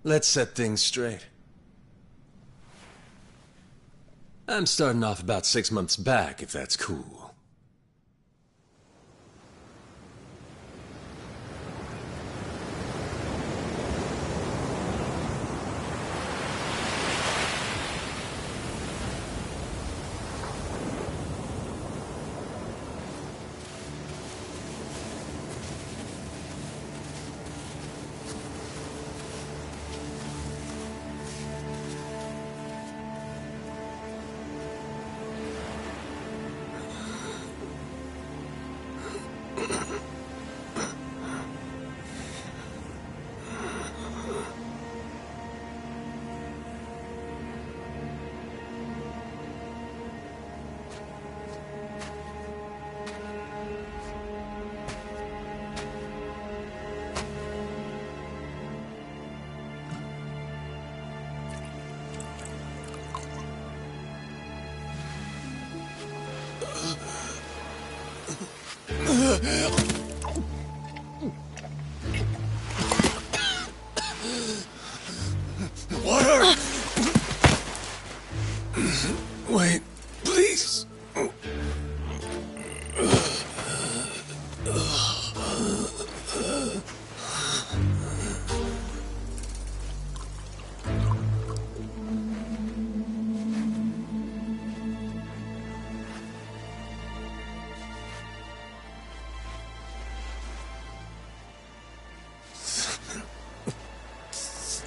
let's set things straight. I'm starting off about 6 months back, if that's cool. Water! Wait, please.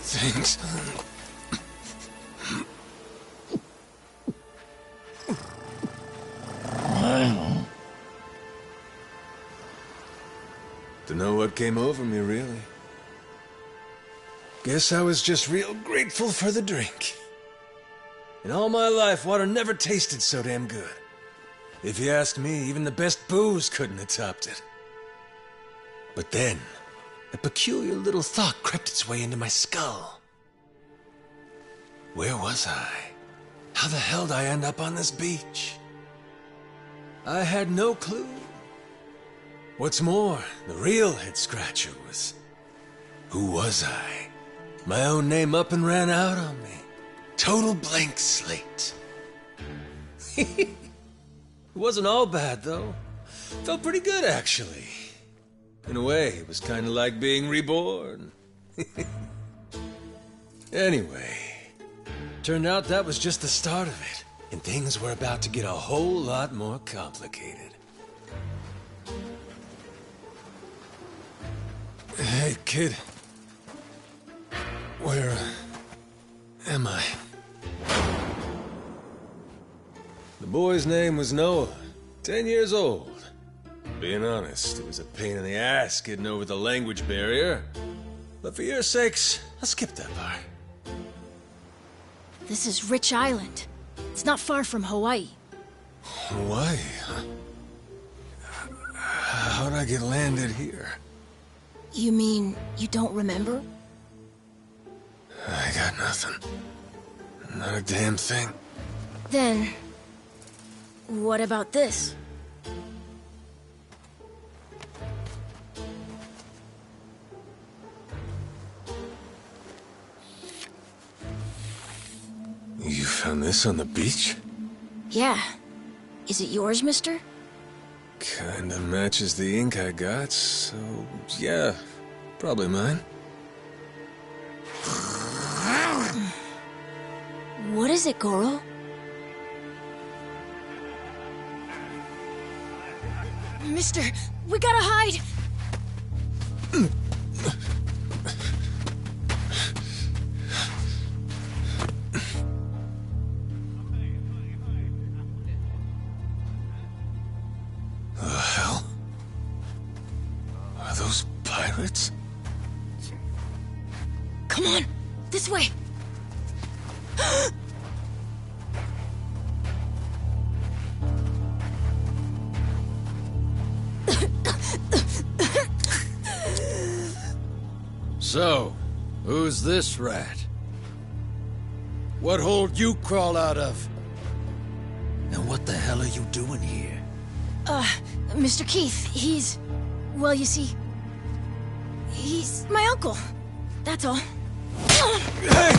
Thanks. Dunno what came over me, really. Guess I was just real grateful for the drink. In all my life, water never tasted so damn good. If you ask me, even the best booze couldn't have topped it. But then, a peculiar little thought crept its way into my skull. Where was I? How the hell did I end up on this beach? I had no clue. What's more, the real head-scratcher was... who was I? My own name up and ran out on me. Total blank slate. It wasn't all bad, though. Felt pretty good, actually. In a way, it was kind of like being reborn. Anyway, turned out that was just the start of it, and things were about to get a whole lot more complicated. Hey, kid. Where am I? The boy's name was Noah, 10 years old. Being honest, it was a pain in the ass getting over the language barrier. But for your sakes, I'll skip that part. This is Rich Island. It's not far from Hawaii. Hawaii, huh? How'd I get landed here? You mean you don't remember? I got nothing. Not a damn thing. Then, what about this? You found this on the beach? Yeah. Is it yours, mister? Kinda matches the ink I got, so yeah, probably mine. What is it, Goro? Mister, we gotta hide! The hell? Are those pirates? Come on, this way! So, who's this rat? What hole you crawl out of? And what the hell are you doing here? Mr. Keith, well, you see, he's my uncle. That's all. Hey!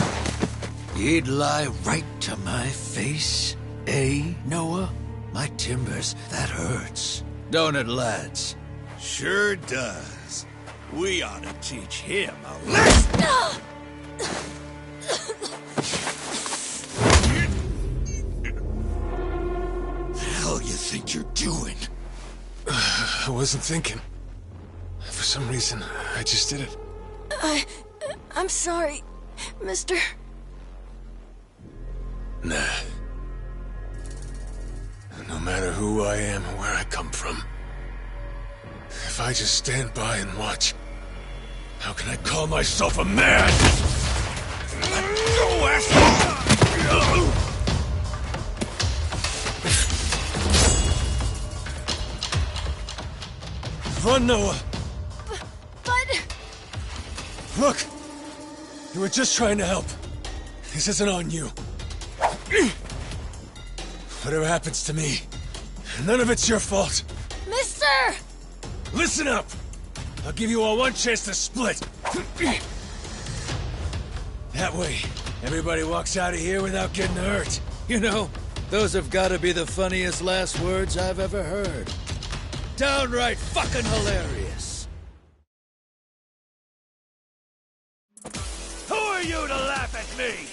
You'd lie right to my face, eh, Noah? My timbers, that hurts. Don't it, lads? Sure does. We ought to teach him a lesson. The hell you think you're doing? I wasn't thinking. For some reason, I just did it. I'm sorry, mister. Nah. No matter who I am or where I come from, if I just stand by and watch, how can I call myself a man? Go, asshole! Run, Noah! But... Look! You were just trying to help. This isn't on you. Whatever happens to me, none of it's your fault. Mister! Listen up! I'll give you all one chance to split. That way, everybody walks out of here without getting hurt. You know, those have got to be the funniest last words I've ever heard. Downright fucking hilarious. Who are you to laugh at me?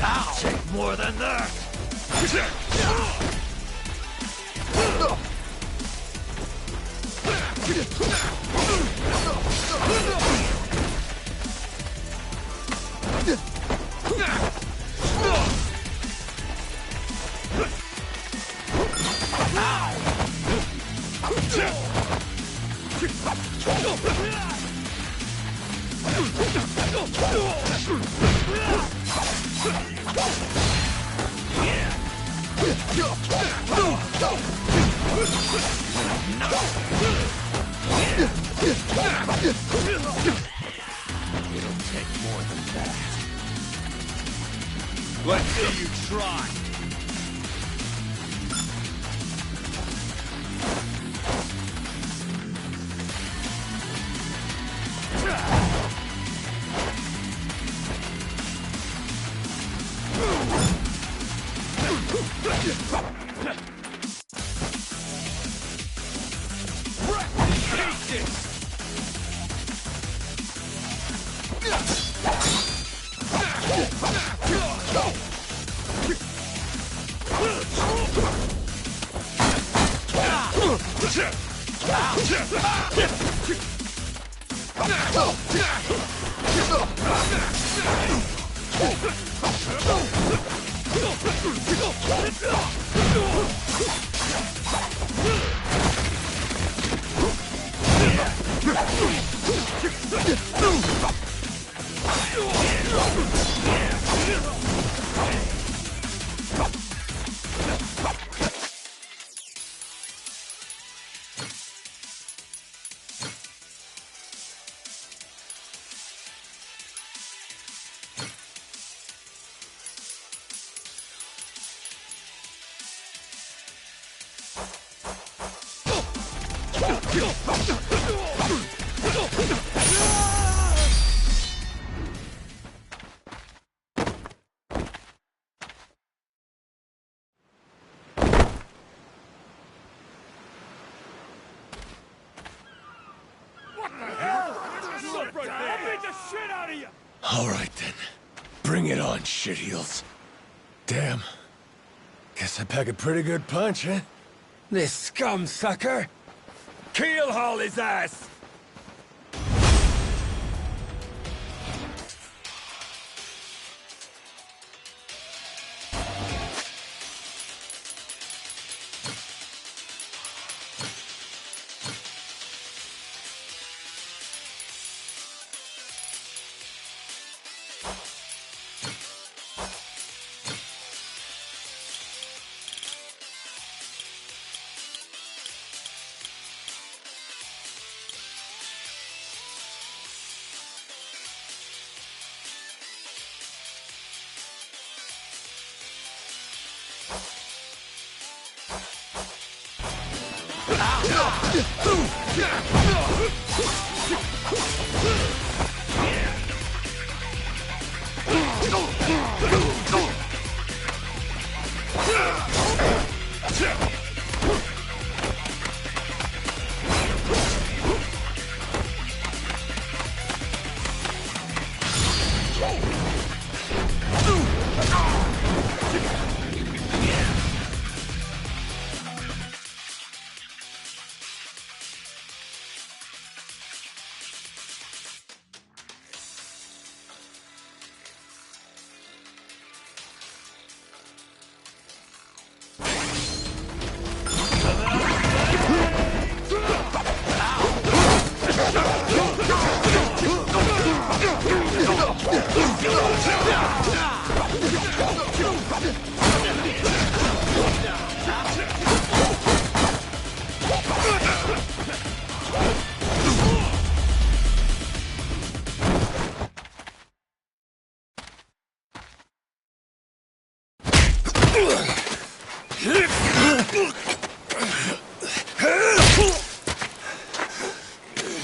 I'll take more than that. It'll take more than that. Let's see you try. All right then. Bring it on, shitheels. Damn. Guess I pack a pretty good punch, huh? This scum sucker! Keelhaul his ass!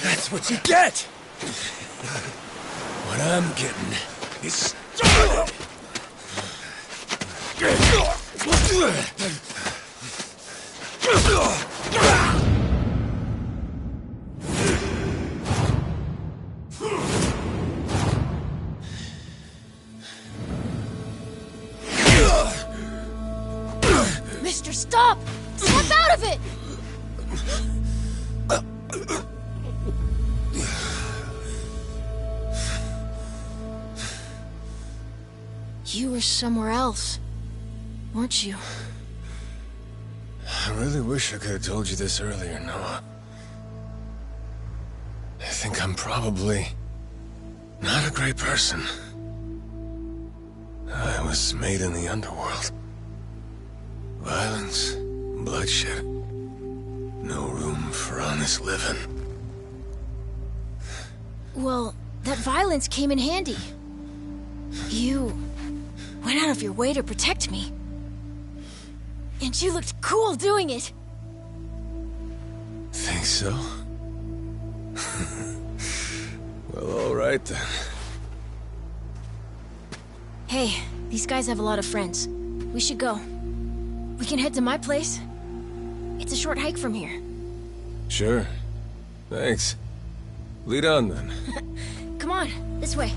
That's what you get! What I'm getting is started! Mister, stop! Snap out of it! You were somewhere else, weren't you? I really wish I could have told you this earlier, Noah. I think I'm probably not a great person. I was made in the underworld. Violence, bloodshed. No room for honest living. Well, that violence came in handy. You went out of your way to protect me. And you looked cool doing it. Think so? Well, all right then. Hey, these guys have a lot of friends. We should go. We can head to my place. It's a short hike from here. Sure. Thanks. Lead on then. Come on, this way.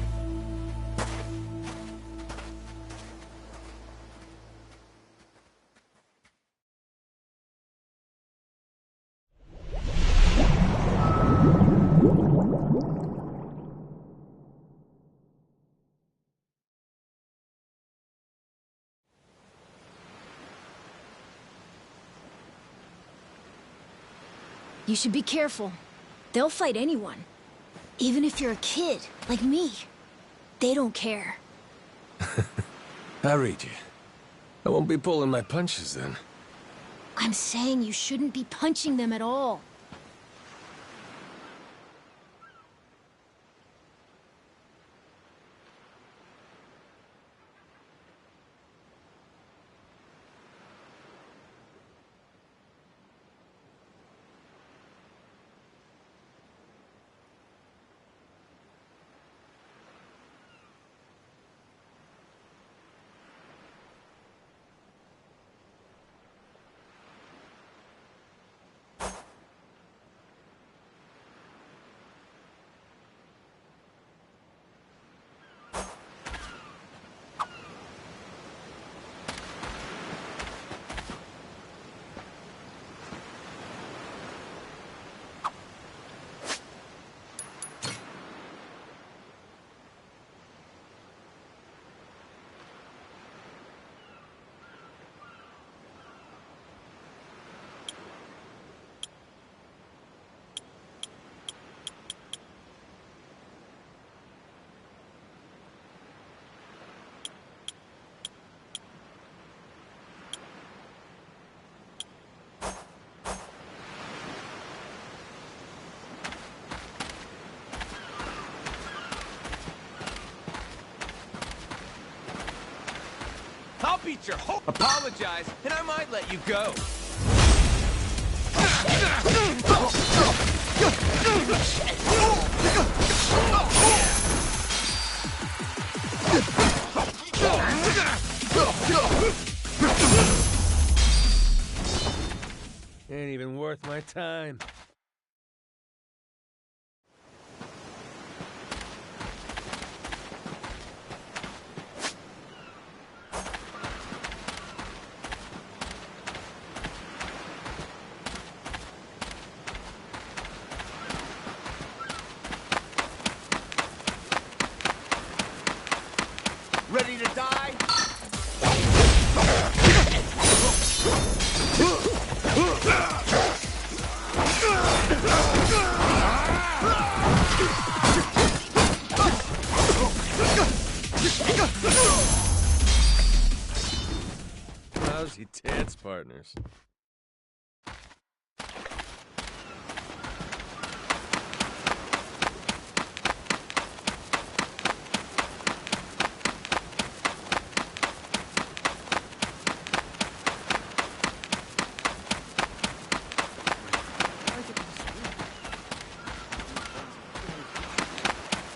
You should be careful. They'll fight anyone. Even if you're a kid, like me. They don't care. I read you. I won't be pulling my punches then. I'm saying you shouldn't be punching them at all. beat your whole... Apologize, and I might let you go. Ain't even worth my time. Ready to die? Lousy dance partners.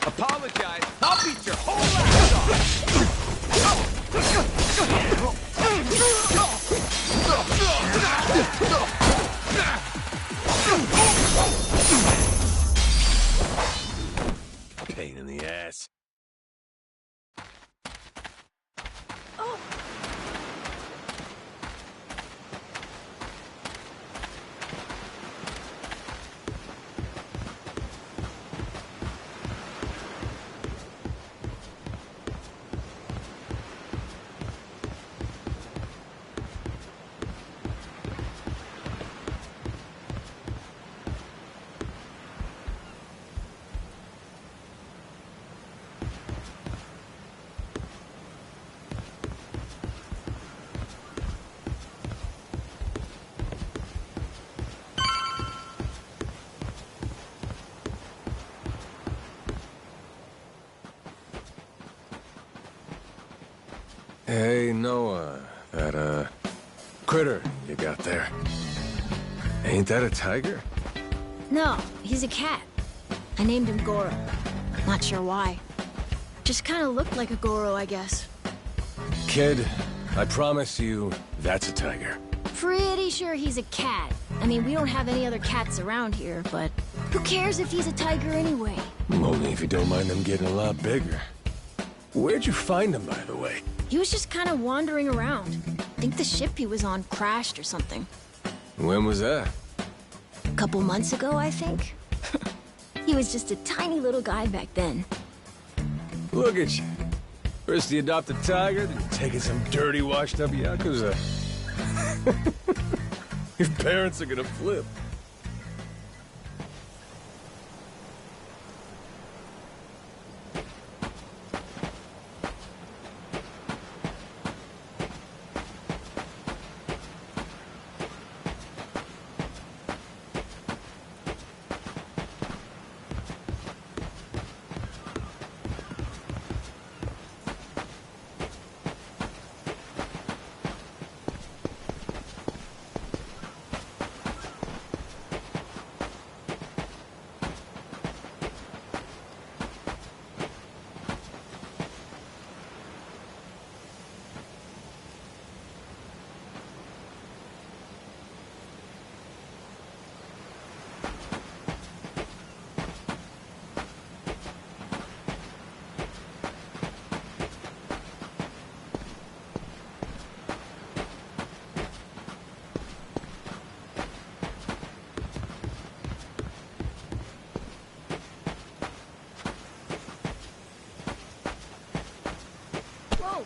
Apologize, I'll beat your whole ass off! Pain in the ass. Hey, Noah, that, critter you got there. Ain't that a tiger? No, he's a cat. I named him Goro. Not sure why. Just kind of looked like a Goro, I guess. Kid, I promise you, that's a tiger. Pretty sure he's a cat. I mean, we don't have any other cats around here, but who cares if he's a tiger anyway? Only if you don't mind them getting a lot bigger. Where'd you find him, by the way? He was just kind of wandering around. I think the ship he was on crashed or something. When was that? A couple months ago, I think. He was just a tiny little guy back then. Look at you. First you adopt a tiger, then you're taking some dirty, washed-up Yakuza. Your parents are gonna flip. Whoa!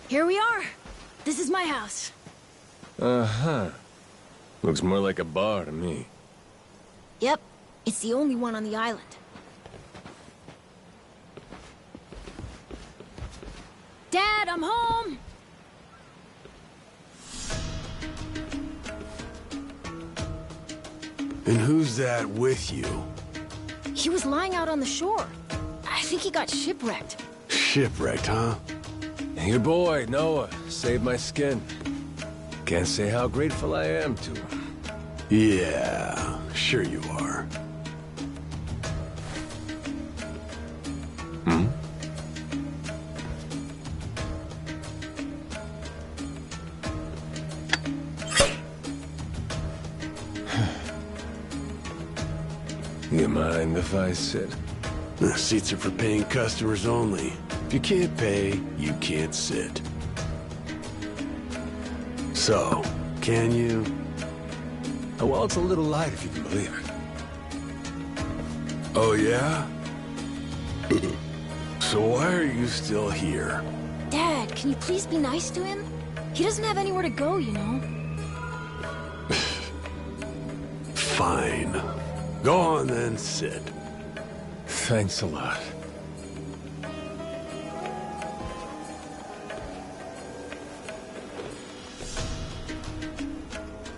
Here we are. This is my house. Uh-huh. Looks more like a bar to me. Yep, it's the only one on the island. Dad, I'm home! And who's that with you? He was lying out on the shore. I think he got shipwrecked. Shipwrecked, huh? And your boy, Noah, saved my skin. Can't say how grateful I am to him. Yeah, sure you are. Hmm? You mind if I sit? The seats are for paying customers only. If you can't pay, you can't sit. So, can you? Oh, well, it's a little light if you can believe it. Oh, yeah? So why are you still here? Dad, can you please be nice to him? He doesn't have anywhere to go, you know. Fine. Go on then, sit. Thanks a lot.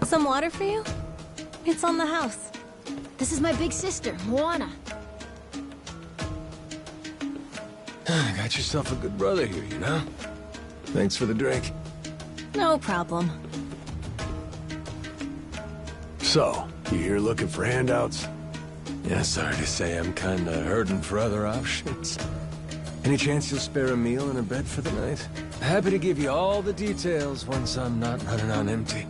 Some water for you? It's on the house. This is my big sister, Moana. Got yourself a good brother here, you know? Thanks for the drink. No problem. So, you here looking for handouts? Yeah, sorry to say I'm kinda hurting for other options. Any chance you'll spare a meal and a bed for the night? Happy to give you all the details once I'm not running on empty.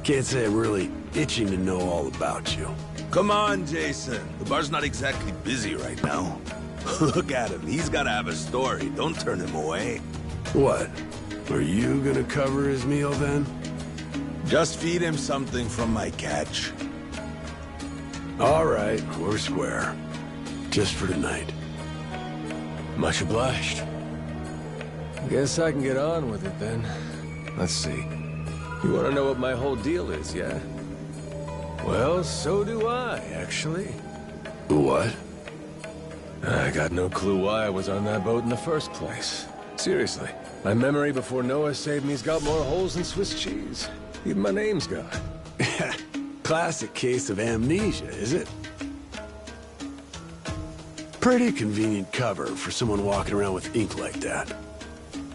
Can't say I'm really itching to know all about you. Come on, Jason. The bar's not exactly busy right now. Look at him. He's gotta have a story. Don't turn him away. What? Are you gonna cover his meal then? Just feed him something from my catch. All right, we're square. Just for tonight. Much obliged. Guess I can get on with it then. Let's see. You want to know what my whole deal is, yeah? Well, so do I, actually. What? I got no clue why I was on that boat in the first place. Seriously. My memory before Noah saved me's got more holes than Swiss cheese. Even my name's gone. Classic case of amnesia, is it? Pretty convenient cover for someone walking around with ink like that.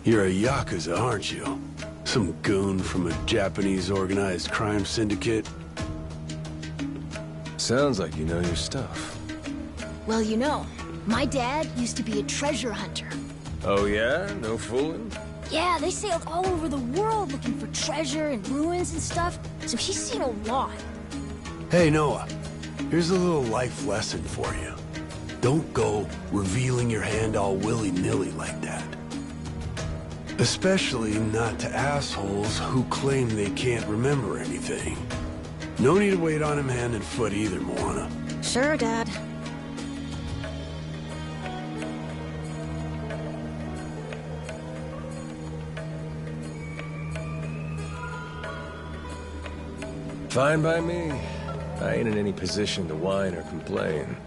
You're a Yakuza, aren't you? Some goon from a Japanese organized crime syndicate? Sounds like you know your stuff. Well, you know, my dad used to be a treasure hunter. Oh yeah? No fooling? Yeah, they sailed all over the world looking for treasure and ruins and stuff, so he's seen a lot. Hey, Noah. Here's a little life lesson for you. Don't go revealing your hand all willy-nilly like that. Especially not to assholes who claim they can't remember anything. No need to wait on him hand and foot either, Moana. Sure, Dad. Fine by me. I ain't in any position to whine or complain.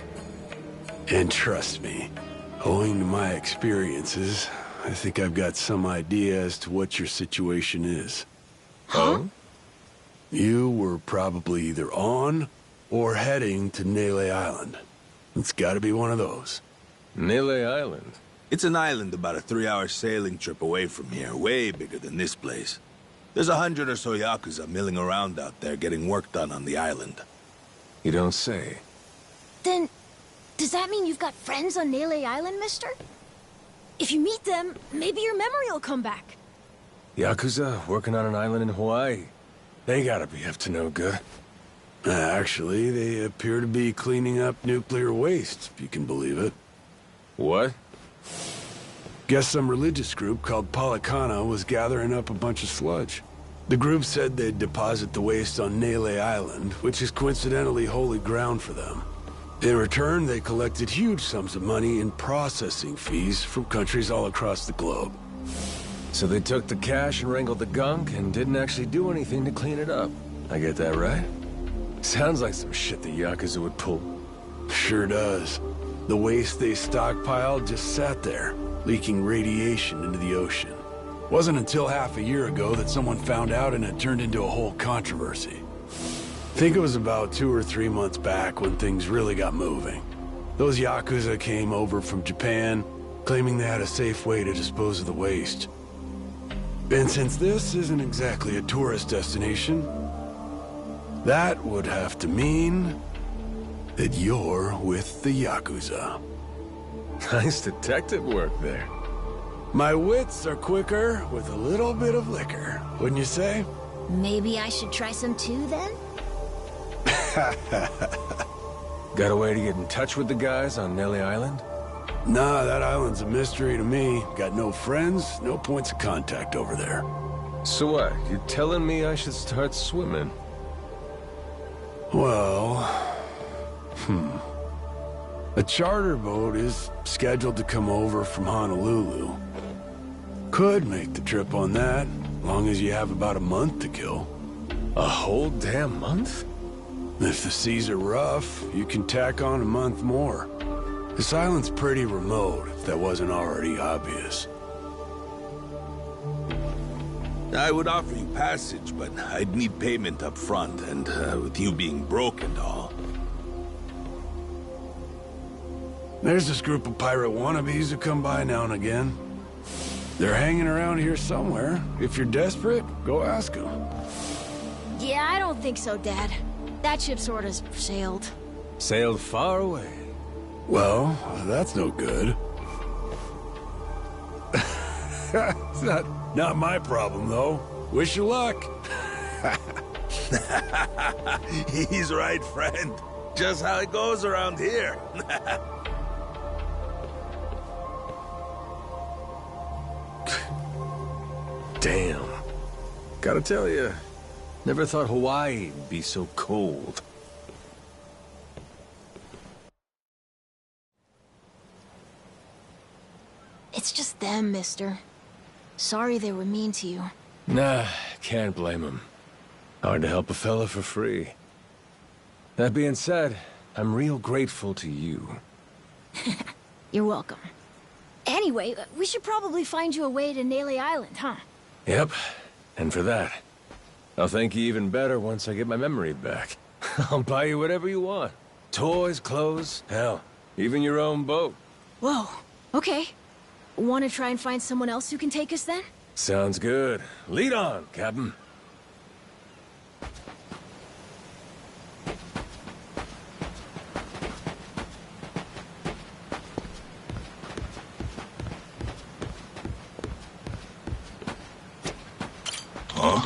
And trust me, owing to my experiences, I think I've got some idea as to what your situation is. Huh? You were probably either on or heading to Nele Island. It's gotta be one of those. Nele Island? It's an island about a 3-hour sailing trip away from here, way bigger than this place. There's 100 or so Yakuza milling around out there getting work done on the island. You don't say. Then, does that mean you've got friends on Nele Island, mister? If you meet them, maybe your memory will come back. Yakuza working on an island in Hawaii. They gotta be up to no good. Actually, they appear to be cleaning up nuclear waste, if you can believe it. What? Guess some religious group called Policana was gathering up a bunch of sludge. The group said they'd deposit the waste on Nele Island, which is coincidentally holy ground for them. In return, they collected huge sums of money in processing fees from countries all across the globe. So they took the cash and wrangled the gunk and didn't actually do anything to clean it up. I get that right? Sounds like some shit the Yakuza would pull. Sure does. The waste they stockpiled just sat there, leaking radiation into the ocean. Wasn't until half a year ago that someone found out and it turned into a whole controversy. think it was about 2 or 3 months back when things really got moving. Those Yakuza came over from Japan, claiming they had a safe way to dispose of the waste. And since this isn't exactly a tourist destination, that would have to mean that you're with the Yakuza. Nice detective work there. My wits are quicker with a little bit of liquor, wouldn't you say? Maybe I should try some too, then? Got a way to get in touch with the guys on Nelly Island? Nah, that island's a mystery to me. Got no friends, no points of contact over there. So what, you telling me I should start swimming? Well... A charter boat is scheduled to come over from Honolulu. Could make the trip on that, long as you have about a month to kill. A whole damn month? If the seas are rough, you can tack on a month more. This island's pretty remote, if that wasn't already obvious. I would offer you passage, but I'd need payment up front, and with you being broke and all. There's this group of pirate wannabes who come by now and again. They're hanging around here somewhere. If you're desperate, go ask them. Yeah, I don't think so, Dad. That ship sort of sailed. Sailed far away. Well, that's no good. It's not my problem, though. Wish you luck. He's right, friend. Just how it goes around here. Damn. Gotta tell you, never thought Hawaii'd be so cold. It's just them, mister. Sorry they were mean to you. Nah, can't blame him. Hard to help a fella for free. That being said, I'm real grateful to you. You're welcome. Anyway, we should probably find you a way to Nelly Island, huh? Yep, and for that, I'll thank you even better once I get my memory back. I'll buy you whatever you want. Toys, clothes, hell, even your own boat. Whoa, okay. Want to try and find someone else who can take us then? Sounds good. Lead on, Captain. Huh?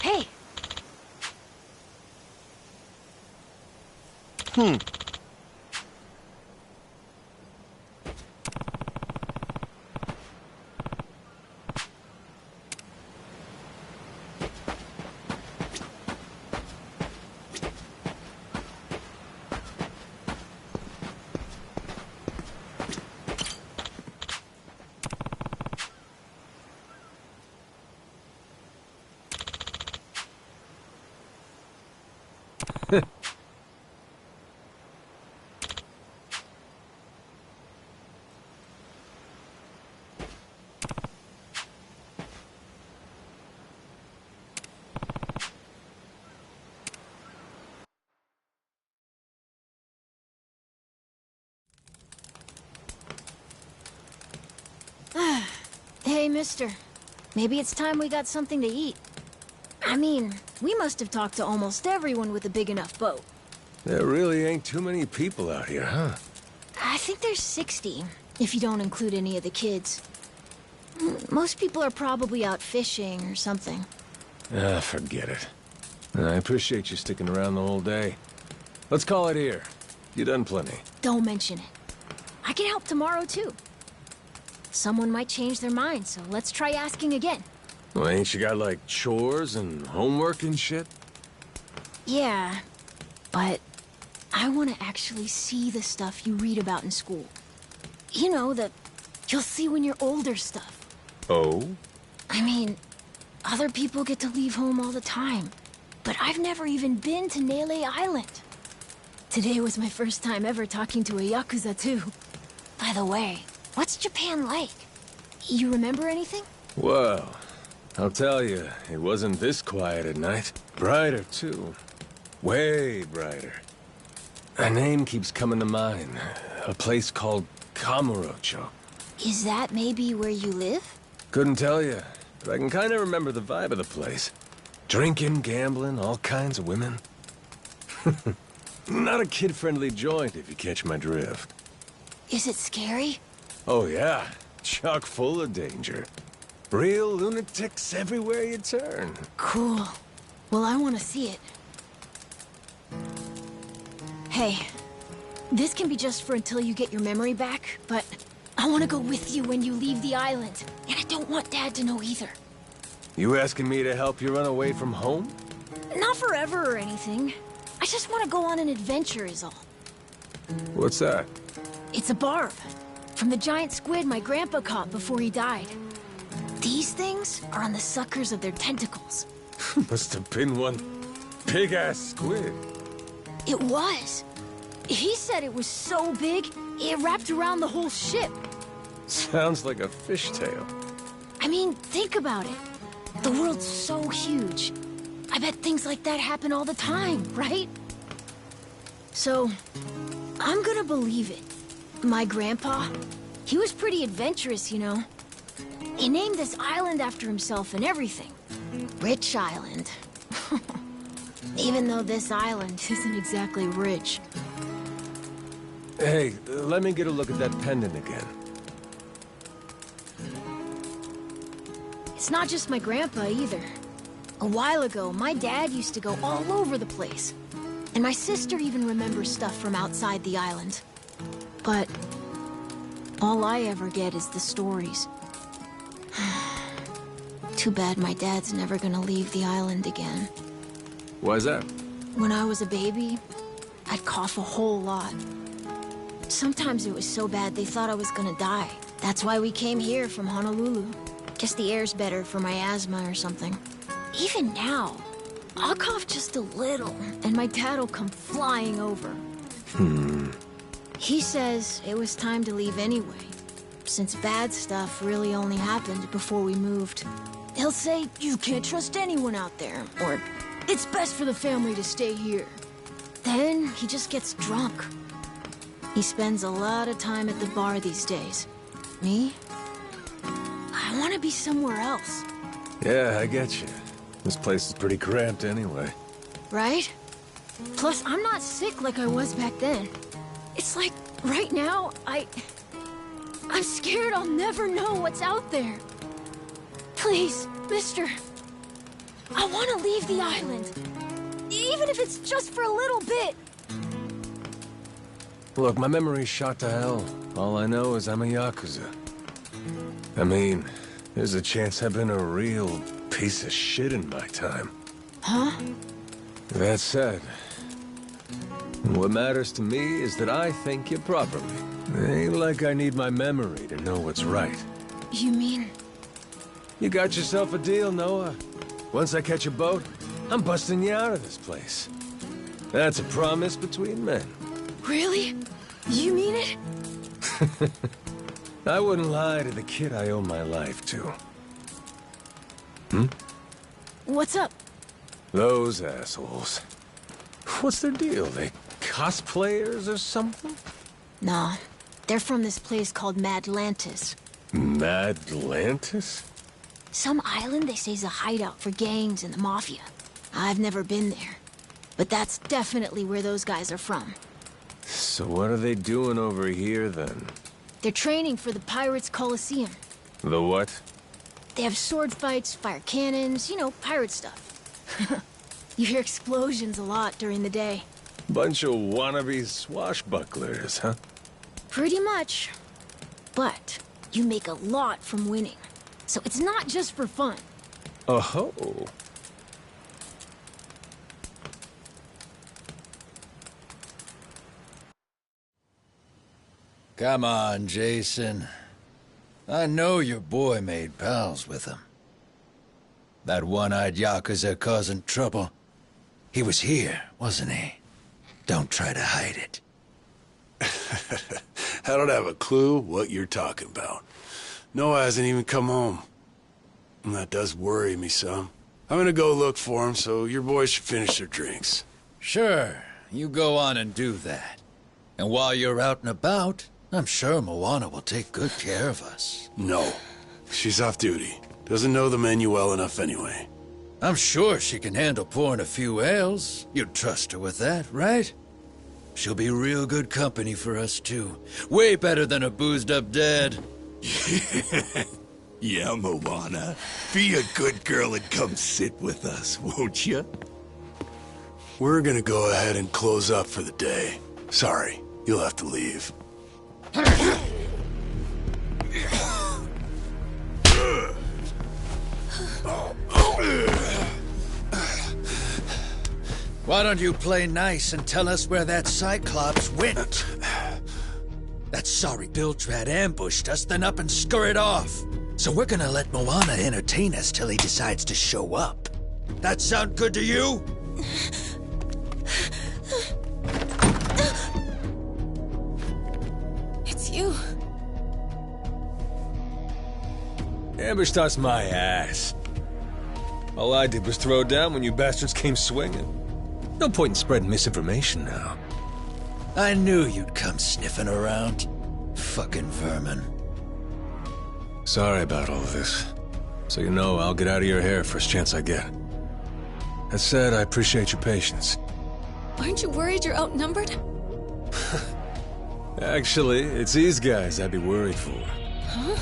Hey! Hey, mister. Maybe it's time we got something to eat. I mean, we must have talked to almost everyone with a big enough boat. There really ain't too many people out here, huh? I think there's 60, if you don't include any of the kids. Most people are probably out fishing or something. Ah, forget it. I appreciate you sticking around the whole day. Let's call it here. You done plenty. Don't mention it. I can help tomorrow, too. Someone might change their mind, so let's try asking again. Well, ain't you got, like, chores and homework and shit? Yeah, but I want to actually see the stuff you read about in school. You know, the you'll see when you're older stuff. Oh? I mean, other people get to leave home all the time. But I've never even been to Nele Island. Today was my first time ever talking to a Yakuza, too. By the way, what's Japan like? You remember anything? Well, I'll tell you, it wasn't this quiet at night. Brighter, too. Way brighter. A name keeps coming to mind. A place called Kamurocho. Is that maybe where you live? Couldn't tell you, but I can kind of remember the vibe of the place. Drinking, gambling, all kinds of women. Not a kid-friendly joint, if you catch my drift. Is it scary? Oh yeah, chock full of danger. Real lunatics everywhere you turn. Cool. Well, I want to see it. Hey, this can be just for until you get your memory back, but I want to go with you when you leave the island. And I don't want Dad to know either. You asking me to help you run away from home? Not forever or anything. I just want to go on an adventure is all. What's that? It's a barb. From the giant squid my grandpa caught before he died. These things are on the suckers of their tentacles. Must have been one big-ass squid. It was. He said it was so big, it wrapped around the whole ship. Sounds like a fishtail. I mean, think about it. The world's so huge. I bet things like that happen all the time, right? So, I'm gonna believe it. My grandpa, he was pretty adventurous, you know. He named this island after himself and everything. Rich Island. Even though this island isn't exactly rich. Hey, let me get a look at that pendant again. It's not just my grandpa either. A while ago, my dad used to go all over the place. And my sister even remembers stuff from outside the island. But all I ever get is the stories. Too bad my dad's never gonna leave the island again. Why's that? When I was a baby, I'd cough a whole lot. Sometimes it was so bad they thought I was gonna die. That's why we came here from Honolulu. Guess the air's better for my asthma or something. Even now, I'll cough just a little, and my dad'll come flying over. He says it was time to leave anyway, since bad stuff really only happened before we moved. He'll say, you can't trust anyone out there, or it's best for the family to stay here. Then he just gets drunk. He spends a lot of time at the bar these days. Me? I want to be somewhere else. Yeah, I get you. This place is pretty cramped anyway. Right? Plus, I'm not sick like I was back then. It's like, right now, I'm scared I'll never know what's out there. Please, mister. I want to leave the island. Even if it's just for a little bit. Look, my memory's shot to hell. All I know is I'm a Yakuza. I mean, there's a chance I've been a real piece of shit in my time. Huh? That said, what matters to me is that I think you properly. It ain't like I need my memory to know what's right. You mean? You got yourself a deal, Noah. Once I catch a boat, I'm busting you out of this place. That's a promise between men. Really? You mean it? I wouldn't lie to the kid I owe my life to. What's up? Those assholes. What's their deal? They cosplayers or something? Nah. They're from this place called Madlantis. Madlantis? Some island they say's a hideout for gangs and the mafia. I've never been there. But that's definitely where those guys are from. So what are they doing over here, then? They're training for the Pirates Coliseum. The what? They have sword fights, fire cannons, you know, pirate stuff. You hear explosions a lot during the day. Bunch of wannabe swashbucklers, huh? Pretty much. But you make a lot from winning. So it's not just for fun. Oh-ho. Come on, Jason. I know your boy made pals with him. That one-eyed Yakuza causing trouble. He was here, wasn't he? Don't try to hide it. I don't have a clue what you're talking about. Noah hasn't even come home. And that does worry me some. I'm gonna go look for him, so your boys should finish their drinks. Sure, you go on and do that. And while you're out and about, I'm sure Moana will take good care of us. No. She's off duty. Doesn't know the menu well enough anyway. I'm sure she can handle pouring a few ales. You'd trust her with that, right? She'll be real good company for us, too. Way better than a boozed-up dad. Yeah, Moana. Be a good girl and come sit with us, won't you? We're gonna go ahead and close up for the day. Sorry, you'll have to leave. Why don't you play nice and tell us where that Cyclops went? That sorry Biltrad ambushed us, then up and scurried off. So we're gonna let Moana entertain us till he decides to show up. That sound good to you? It's you. Ambushed us my ass. All I did was throw down when you bastards came swinging. No point in spreading misinformation now. I knew you'd come sniffing around. Fucking vermin. Sorry about all of this. So you know, I'll get out of your hair first chance I get. That said, I appreciate your patience. Aren't you worried you're outnumbered? Actually, it's these guys I'd be worried for. Huh?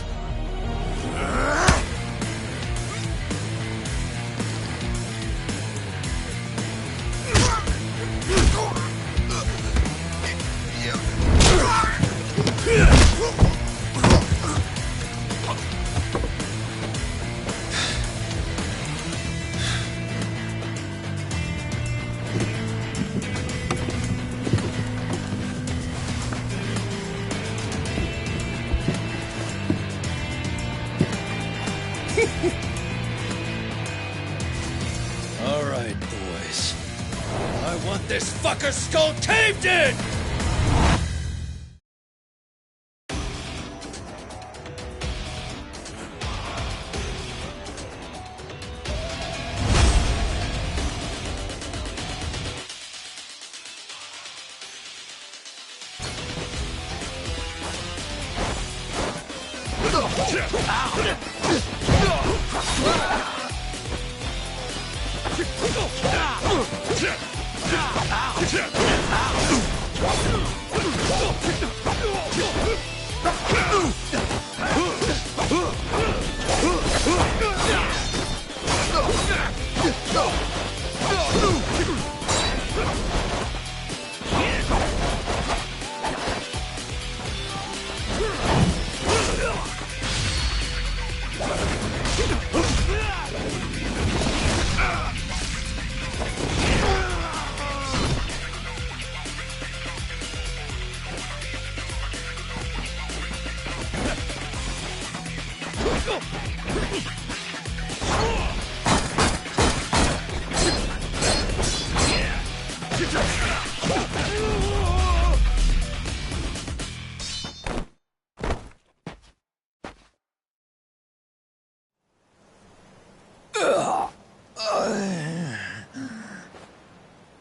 All right, boys. I want this fucker skull caved in!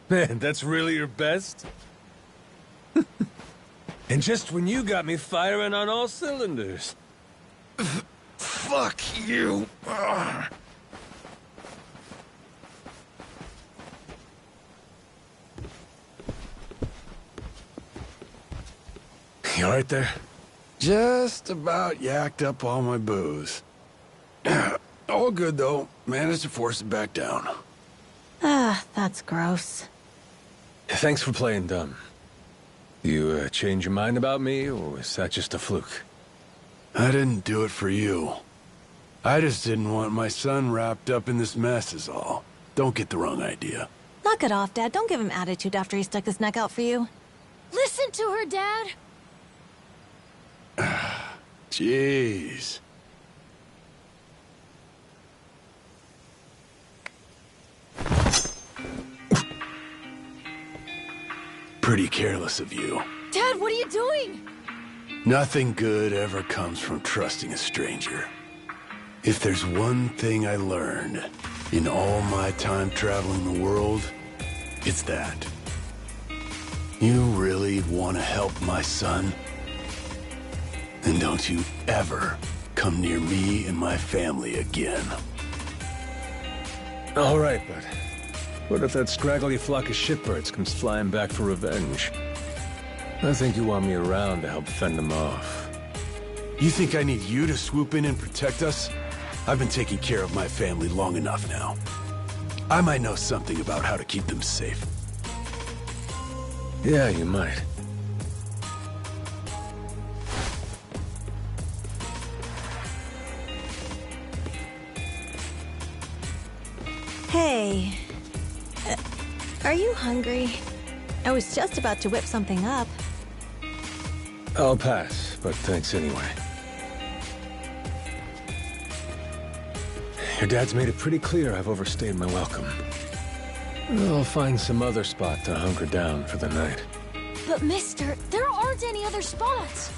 Man, that's really your best? And just when you got me firing on all cylinders. Fuck you! You alright there? Just about yacked up all my booze. All good, though. Managed to force it back down. Ah, that's gross. Thanks for playing dumb. You change your mind about me, or was that just a fluke? I didn't do it for you. I just didn't want my son wrapped up in this mess is all. Don't get the wrong idea. Knock it off, Dad. Don't give him attitude after he stuck his neck out for you. Listen to her, Dad. Jeez. Pretty careless of you. Dad, what are you doing? Nothing good ever comes from trusting a stranger. If there's one thing I learned in all my time traveling the world, it's that. You really want to help my son? Then don't you ever come near me and my family again. All right, but what if that scraggly flock of shitbirds comes flying back for revenge? I think you want me around to help fend them off. You think I need you to swoop in and protect us? I've been taking care of my family long enough now. I might know something about how to keep them safe. Yeah, you might. Hey. Are you hungry? I was just about to whip something up. I'll pass, but thanks anyway. Your dad's made it pretty clear I've overstayed my welcome. I'll find some other spot to hunker down for the night. But mister, there aren't any other spots.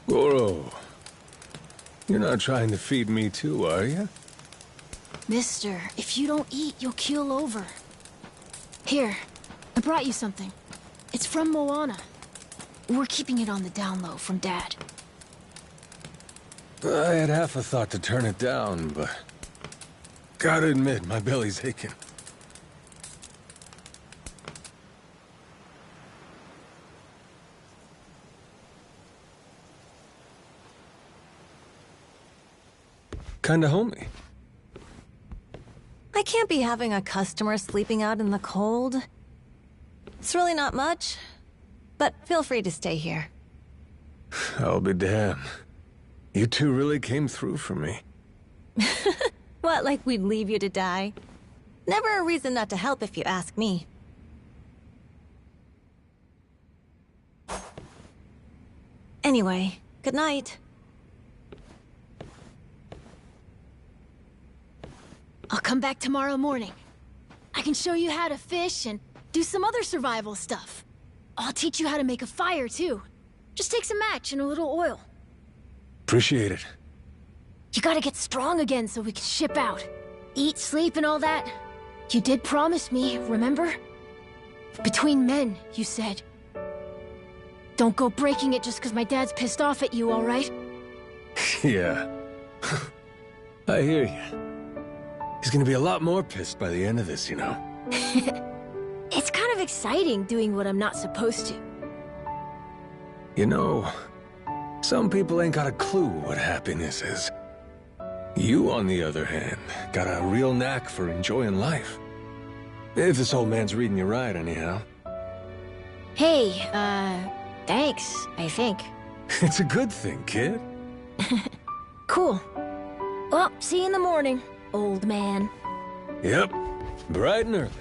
Goro, you're not trying to feed me too, are you? Mister, if you don't eat, you'll keel over. Here, I brought you something. It's from Moana. We're keeping it on the down low from Dad. I had half a thought to turn it down, but gotta admit, my belly's aching. Kinda homey. I can't be having a customer sleeping out in the cold. It's really not much, but feel free to stay here. I'll be damned. You two really came through for me. What, like we'd leave you to die? Never a reason not to help if you ask me. Anyway, good night. I'll come back tomorrow morning. I can show you how to fish and do some other survival stuff. I'll teach you how to make a fire, too. Just takes a match and a little oil. Appreciate it. You gotta get strong again so we can ship out. Eat, sleep, and all that. You did promise me, remember? Between men, you said. Don't go breaking it just because my dad's pissed off at you, all right? Yeah. I hear you. He's gonna be a lot more pissed by the end of this, you know. It's kind of exciting doing what I'm not supposed to. You know, some people ain't got a clue what happiness is. You, on the other hand, got a real knack for enjoying life. If this old man's reading you right, anyhow. Hey, thanks, I think. It's a good thing, kid. Cool. Well, see you in the morning, old man. Yep, bright and early.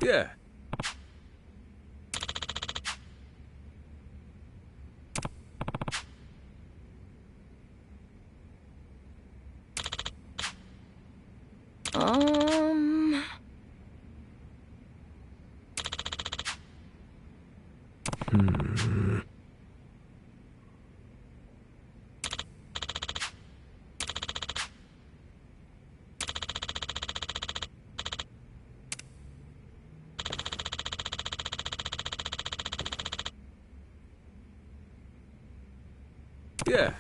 Yeah. Yeah.